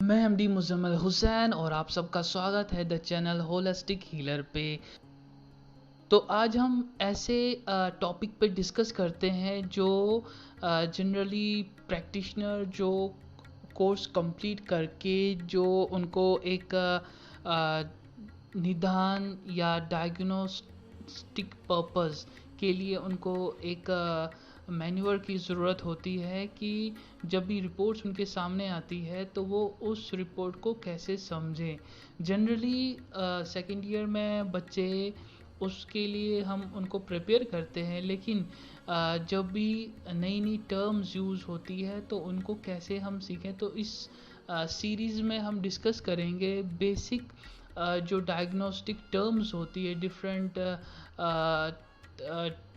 मैं एमडी मुजम्मिल हुसैन और आप सबका स्वागत है द चैनल होलिस्टिक हीलर पे। तो आज हम ऐसे टॉपिक पे डिस्कस करते हैं जो जनरली प्रैक्टिशनर जो कोर्स कंप्लीट करके जो उनको एक निदान या डायग्नोस्टिक पर्पस के लिए उनको एक मैन्यूअर की ज़रूरत होती है कि जब भी रिपोर्ट्स उनके सामने आती है तो वो उस रिपोर्ट को कैसे समझें। जनरली सेकेंड ईयर में बच्चे उसके लिए हम उनको प्रिपेयर करते हैं, लेकिन जब भी नई नई टर्म्स यूज़ होती है तो उनको कैसे हम सीखें। तो इस सीरीज़ में हम डिस्कस करेंगे बेसिक जो डायग्नोस्टिक टर्म्स होती है डिफरेंट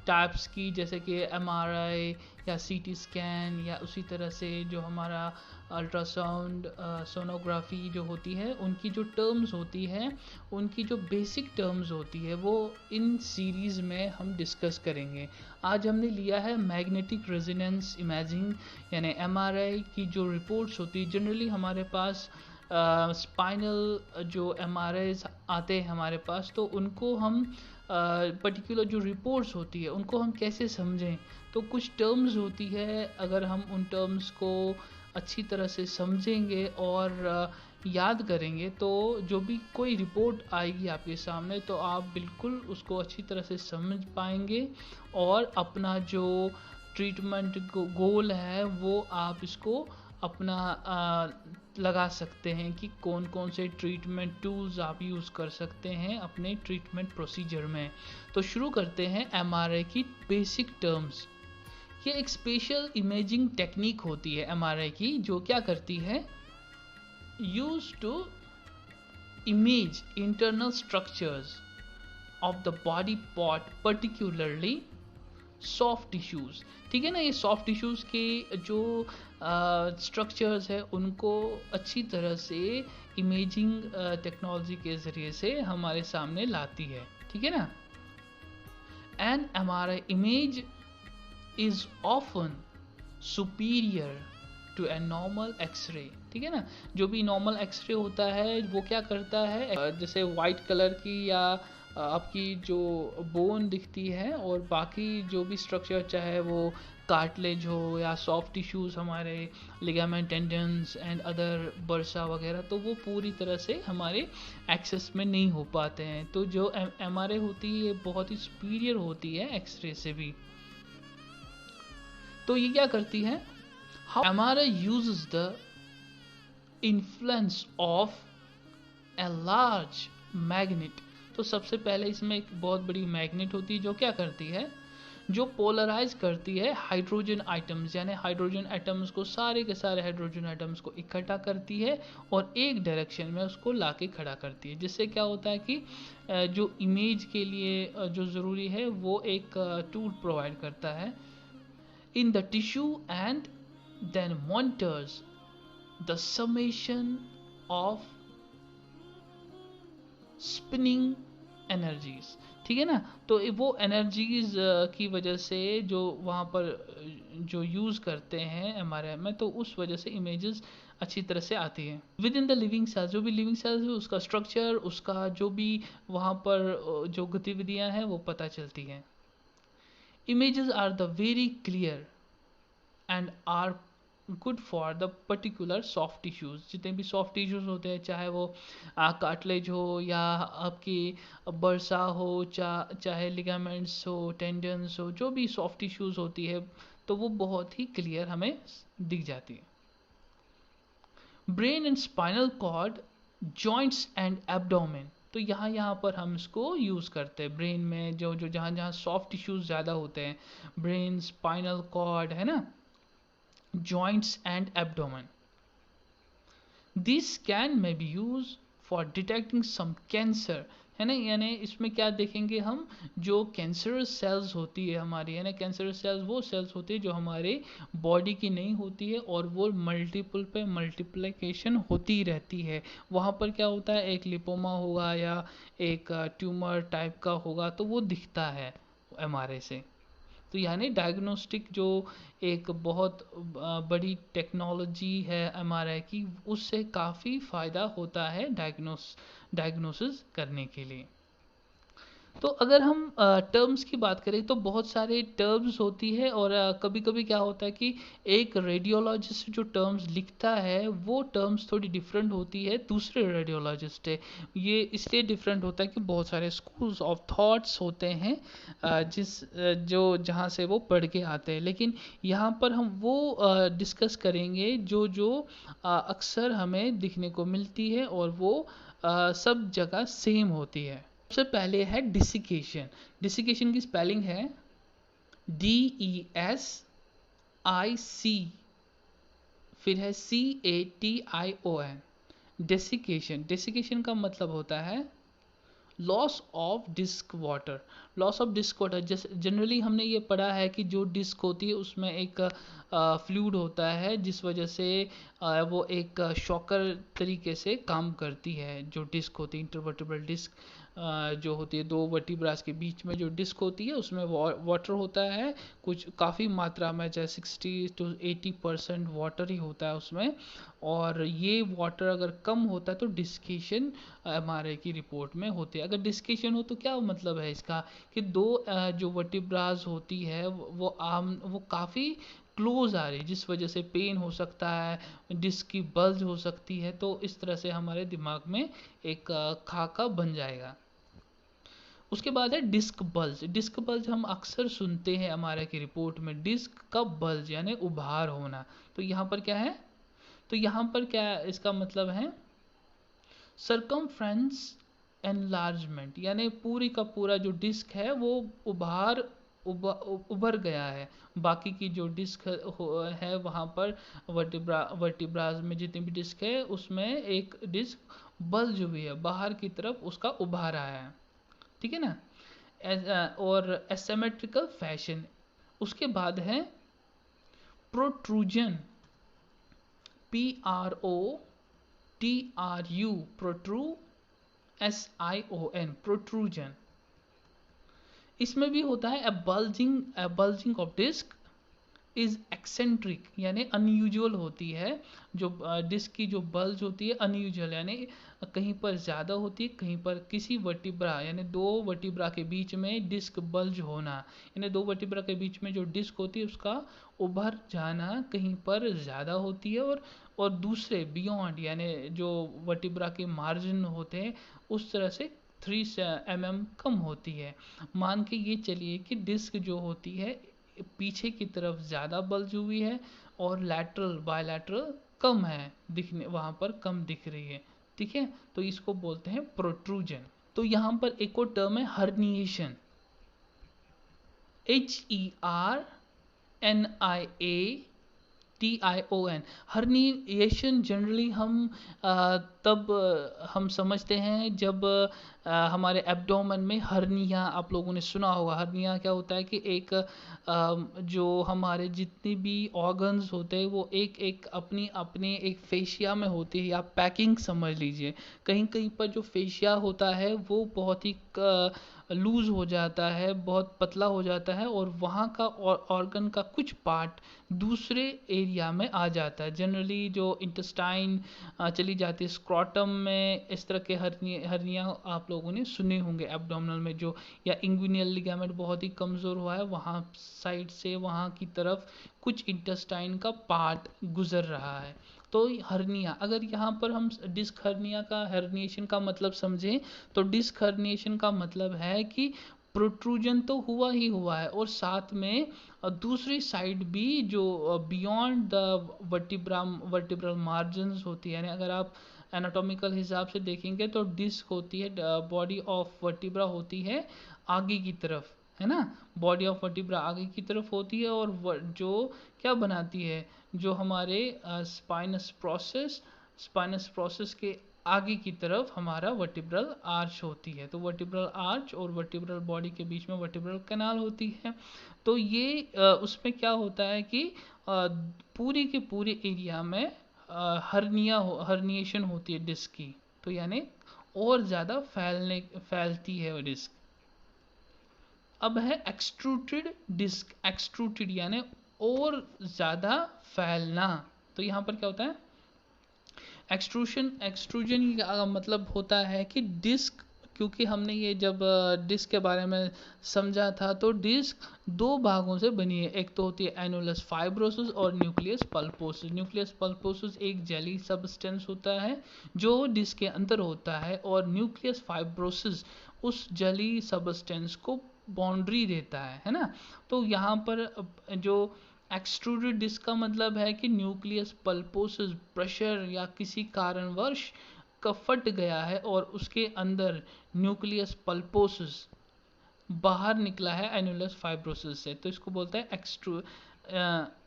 टाइप्स की, जैसे कि एमआरआई या सीटी स्कैन या उसी तरह से जो हमारा अल्ट्रासाउंड सोनोग्राफी जो होती है उनकी जो टर्म्स होती है, उनकी जो बेसिक टर्म्स होती है वो इन सीरीज़ में हम डिस्कस करेंगे। आज हमने लिया है मैग्नेटिक रेजोनेंस इमेजिंग यानी एमआरआई की जो रिपोर्ट्स होती है। जनरली हमारे पास स्पाइनल जो एमआरआईज आते हैं हमारे पास, तो उनको हम पर्टिकुलर जो रिपोर्ट्स होती है उनको हम कैसे समझें। तो कुछ टर्म्स होती है, अगर हम उन टर्म्स को अच्छी तरह से समझेंगे और याद करेंगे तो जो भी कोई रिपोर्ट आएगी आपके सामने तो आप बिल्कुल उसको अच्छी तरह से समझ पाएंगे और अपना जो ट्रीटमेंट गोल है वो आप इसको अपना लगा सकते हैं कि कौन कौन से ट्रीटमेंट टूल्स आप यूज़ कर सकते हैं अपने ट्रीटमेंट प्रोसीजर में। तो शुरू करते हैं एमआरआई की बेसिक टर्म्स। ये एक स्पेशल इमेजिंग टेक्निक होती है एमआरआई की, जो क्या करती है, use to image internal structures of the body part, particularly soft tissues. ठीक है ना, ये सॉफ्ट टिश्यूज़ के जो स्ट्रक्चर्स है उनको अच्छी तरह से इमेजिंग टेक्नोलॉजी के ज़रिए से हमारे सामने लाती है। ठीक है ना। An MRI image is often superior to a normal x-ray. ठीक है ना, जो भी नॉर्मल एक्सरे होता है वो क्या करता है, जैसे वाइट कलर की या आपकी जो बोन दिखती है और बाकी जो भी स्ट्रक्चर, चाहे वो कार्टिलेज हो या सॉफ्ट टिश्यूज़ हमारे ligament, tendons and other bursa वगैरह, तो वो पूरी तरह से हमारे एक्सेस में नहीं हो पाते हैं। तो जो एमआरआई होती है ये बहुत ही सुपीरियर होती है एक्सरे से भी। तो ये क्या करती है, how MRI uses the influence of a large magnet. तो सबसे पहले इसमें एक बहुत बड़ी मैग्नेट होती है जो क्या करती है, जो पोलराइज करती है हाइड्रोजन आइटम्स, यानी हाइड्रोजन एटम्स को, सारे के सारे हाइड्रोजन एटम्स को इकट्ठा करती है और एक डायरेक्शन में उसको लाके खड़ा करती है। जिससे क्या होता है कि जो इमेज के लिए जो ज़रूरी है वो एक टूल प्रोवाइड करता है in the tissue and then monitors the summation of spinning energies. ठीक है ना, तो वो एनर्जीज की वजह से जो वहाँ पर जो यूज़ करते हैं एमआरआई में, तो उस वजह से इमेजेस अच्छी तरह से आती है। With in the living cells, जो भी लिविंग सेल्स है उसका स्ट्रक्चर, उसका जो भी वहाँ पर जो गतिविधियाँ हैं वो पता चलती हैं। Images are the very clear and are good for the particular soft tissues. जितने भी सॉफ्ट टिश्यूज़ होते हैं, चाहे वो कार्टिलेज हो या आपकी बर्सा हो, चाहे लिगामेंट्स हो, टेंडन्स हो, जो भी सॉफ्ट टिश्यूज़ होती है तो वो बहुत ही क्लियर हमें दिख जाती है। Brain and spinal cord, joints and abdomen. तो यहाँ पर हम इसको यूज़ करते हैं ब्रेन में, जो जहाँ सॉफ्ट टिश्यूज़ ज़्यादा होते हैं, ब्रेन, स्पाइनल कॉर्ड, है ना, joints and abdomen. This scan may be used for detecting some cancer, है ना। यानी इसमें क्या देखेंगे हम, जो कैंसरस सेल्स होती है हमारी, है ना, कैंसरस सेल्स वो सेल्स होती है जो हमारे बॉडी की नहीं होती है और वो मल्टीपल पे मल्टीप्लिकेशन होती रहती है। वहाँ पर क्या होता है, एक लिपोमा होगा या एक ट्यूमर टाइप का होगा तो वो दिखता है एमआरआई से। तो यानी डायग्नोस्टिक जो एक बहुत बड़ी टेक्नोलॉजी है एमआरआई की, उससे काफ़ी फ़ायदा होता है डायग्नोसिस करने के लिए। तो अगर हम टर्म्स की बात करें तो बहुत सारे टर्म्स होती है, और कभी कभी क्या होता है कि एक रेडियोलॉजिस्ट जो टर्म्स लिखता है वो टर्म्स थोड़ी डिफरेंट होती है दूसरे रेडियोलॉजिस्ट है। ये इसलिए डिफरेंट होता है कि बहुत सारे स्कूल्स ऑफ थॉट्स होते हैं जो जहाँ से वो पढ़ के आते हैं। लेकिन यहाँ पर हम वो डिस्कस करेंगे जो जो अक्सर हमें दिखने को मिलती है, और वो सब जगह सेम होती है। सबसे पहले है डिसिकेशन। डिसिकेशन की स्पेलिंग है DESIC, फिर है CATION। डेसिकेशन, डेसिकेशन का मतलब होता है loss of disc water. Loss of disc water, जैसे जनरली हमने ये पढ़ा है कि जो डिस्क होती है उसमें एक फ्लूइड होता है, जिस वजह से वो एक शॉकर तरीके से काम करती है। जो डिस्क होती है, इंटरवर्टिब्रल डिस्क जो होती है, दो वर्टिब्रास के बीच में जो डिस्क होती है उसमें वाटर होता है, कुछ काफ़ी मात्रा में, चाहे 60 to 80% वाटर ही होता है उसमें। और ये वाटर अगर कम होता है तो डिस्केशन एमआरआई की रिपोर्ट में होती है। अगर डिस्केशन हो तो क्या मतलब है इसका, कि दो जो वर्टिब्रास होती है वो काफ़ी क्लोज आ रही है, जिस वजह से पेन हो सकता है, डिस्क की बल्ज हो सकती है। तो इस तरह से हमारे दिमाग में एक खाका बन जाएगा। उसके बाद है डिस्क बल्ज। डिस्क बल्ज हम अक्सर सुनते हैं एमआरआई की रिपोर्ट में, डिस्क का बल्ज यानी उभार होना। तो यहाँ पर क्या है, तो यहाँ पर क्या इसका मतलब है, सरकमफ्रेंस एनलार्जमेंट, यानी पूरी का पूरा जो डिस्क है वो उभर गया है। बाकी की जो डिस्क है वहाँ पर वर्टिब्रास में जितनी भी डिस्क है उसमें एक डिस्क बल्ज हुई है, बाहर की तरफ उसका उभार आया है। ठीक है ना। और एसिमेट्रिकल फैशन। उसके बाद है protrusion, PROTRU, protru, SION, protrusion. इसमें भी होता है bulging of disc is eccentric, यानी अनयूजुअल होती है। जो डिस्क की जो बल्ज होती है अनयूजुअल, यानी कहीं पर ज़्यादा होती है, कहीं पर किसी वर्टिब्रा यानी दो वर्टिब्रा के बीच में डिस्क बल्ज होना, यानी दो वर्टिब्रा के बीच में जो डिस्क होती है उसका उभर जाना कहीं पर ज़्यादा होती है, और दूसरे बियॉन्ड यानी जो वर्टिब्रा के मार्जिन होते हैं उस तरह से 3 mm कम होती है। मान के ये चलिए कि डिस्क जो होती है पीछे की तरफ ज़्यादा बल्ज हुई है, और लैटरल बायलैटरल कम है, दिखने वहाँ पर कम दिख रही है। ठीक है, तो इसको बोलते हैं प्रोट्रूजन। तो यहाँ पर एक और टर्म है हर्निएशन, HERNIATION। हर्निएशन जनरली हम तब हम समझते हैं जब हमारे एब्डोमेन में हर्निया, आप लोगों ने सुना होगा। हर्निया क्या होता है कि एक जो हमारे जितने भी ऑर्गन्स होते हैं वो एक एक अपनी अपनी एक फेशिया में होती है, या पैकिंग समझ लीजिए। कहीं कहीं पर जो फेशिया होता है वो बहुत ही लूज हो जाता है, बहुत पतला हो जाता है, और वहाँ का ऑर्गन का कुछ पार्ट दूसरे एरिया में आ जाता है। जनरली जो इंटेस्टाइन चली जाती है स्क्रॉटम में, इस तरह के हर्निया आप लोगों ने सुने होंगे एब्डोमिनल में, जो या इंग्विनियल लिगामेंट बहुत ही कमज़ोर हुआ है, वहाँ साइड से वहाँ की तरफ कुछ इंटेस्टाइन का पार्ट गुजर रहा है। तो हर्निया, अगर यहाँ पर हम डिस्क हर्निया का हर्निएशन का मतलब समझें, तो डिस्क हर्निएशन का मतलब है कि प्रोट्रूजन तो हुआ ही हुआ है, और साथ में दूसरी साइड भी जो बियॉन्ड द वर्टिब्रल मार्जिन्स होती है, यानी अगर आप एनाटॉमिकल हिसाब से देखेंगे तो डिस्क होती है, बॉडी ऑफ वर्टिब्रा होती है आगे की तरफ, है ना। बॉडी ऑफ वर्टिब्रा आगे की तरफ होती है, और जो क्या बनाती है, जो हमारे स्पाइनस प्रोसेस के आगे की तरफ हमारा वर्टिब्रल आर्च होती है। तो वर्टिब्रल आर्च और वर्टिब्रल बॉडी के बीच में वर्टिब्रल कैनाल होती है। तो ये उसमें क्या होता है कि पूरी के पूरे एरिया में हर्निएशन होती है डिस्क की, तो यानी और ज़्यादा फैलती है वो डिस्क। अब है एक्सट्रूटेड डिस्क। एक्सट्रूटेड यानी और ज़्यादा फैलना। तो यहाँ पर क्या होता है, एक्सट्रूजन का मतलब होता है कि डिस्क, क्योंकि हमने ये जब डिस्क के बारे में समझा था, तो डिस्क दो भागों से बनी है। एक तो होती है एनुलस फाइब्रोसिस और न्यूक्लियस पल्पोसिस। न्यूक्लियस पल्पोसिस एक जेली सब्सटेंस होता है जो डिस्क के अंदर होता है, और न्यूक्लियस फाइब्रोसिस उस जेली सब्सटेंस को बाउंड्री देता है ना। तो यहाँ पर जो एक्सट्रूडेड डिस्क का मतलब है कि न्यूक्लियस पल्पोसिस प्रेशर या किसी कारणवश का फट गया है और उसके अंदर न्यूक्लियस पल्पोसिस बाहर निकला है एनुलस फाइब्रोसिस से, तो इसको बोलते हैं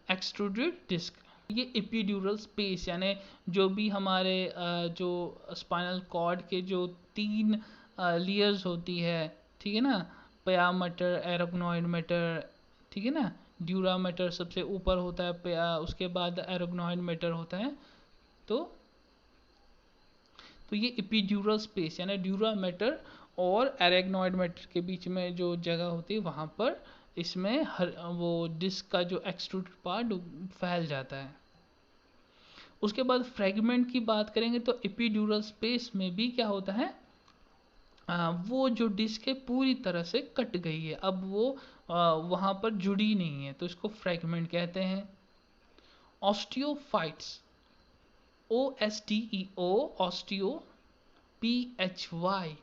एक्सट्रूडेड डिस्क। ये एपिड्यूरल स्पेस यानी जो भी हमारे जो स्पाइनल कॉर्ड के जो 3 लेयर्स होती है, ठीक है ना, पया मैटर, एरोगनॉइड मैटर, ठीक है ना, ड्यूरा मैटर सबसे ऊपर होता है, उसके बाद एरोगनॉइड मैटर होता है। तो ये एपिड्यूरल स्पेस यानी ड्यूरा मैटर और एरेगनॉइड मैटर के बीच में जो जगह होती है, वहाँ पर इसमें वो डिस्क का जो एक्सट्रूड पार्ट फैल जाता है। उसके बाद फ्रेगमेंट की बात करेंगे तो एपिड्यूरल स्पेस में भी क्या होता है, वो जो डिस्क है पूरी तरह से कट गई है, अब वो वहाँ पर जुड़ी नहीं है, तो इसको फ्रेगमेंट कहते हैं। Osteophytes, OSTEO, osteo, PHYTES,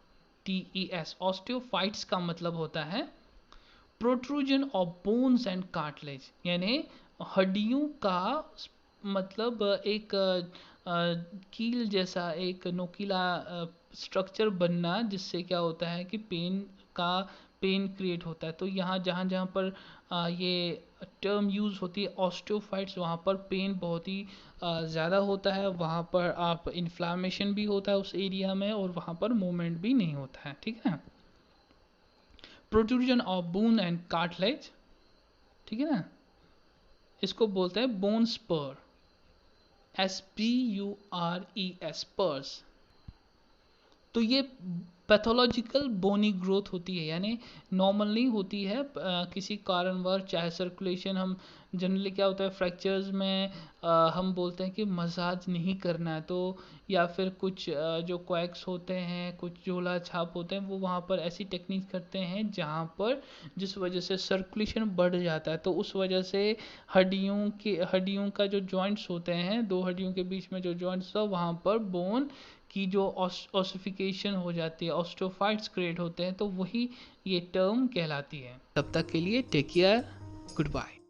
osteophytes का मतलब होता है protrusion of bones and cartilage, यानी हड्डियों का मतलब एक कील जैसा एक नोकीला स्ट्रक्चर बनना, जिससे क्या होता है कि पेन क्रिएट होता है। तो यहाँ जहाँ जहाँ पर ये टर्म यूज़ होती है ऑस्टियोफाइट्स, वहाँ पर पेन बहुत ही ज़्यादा होता है, वहाँ पर आप इन्फ्लामेशन भी होता है उस एरिया में, और वहाँ पर मूवमेंट भी नहीं होता है, ठीक है। Protrusion of bone and cartilage, ठीक है ना, इसको बोलते हैं बोन स्पर, SPURES, स्पर्स। तो ये पैथोलॉजिकल बोनी ग्रोथ होती है, यानी नॉर्मल नहीं होती है, किसी कारणवश, चाहे सर्कुलेशन, हम जनरली क्या होता है फ्रैक्चर्स में हम बोलते हैं कि मसाज नहीं करना है, तो या फिर कुछ जो क्वैक्स होते हैं, कुछ झोला छाप होते हैं, वो वहाँ पर ऐसी टेक्निक करते हैं जहाँ पर जिस वजह से सर्कुलेशन बढ़ जाता है, तो उस वजह से हड्डियों का जो जॉइंट्स होते हैं, दो हड्डियों के बीच में जो जॉइंट्स था, वहाँ पर बोन की जो ऑसिफिकेशन हो जाती है, ऑस्टियोफाइट्स क्रिएट होते हैं, तो वही ये टर्म कहलाती है। तब तक के लिए टेक केयर, गुड बाय।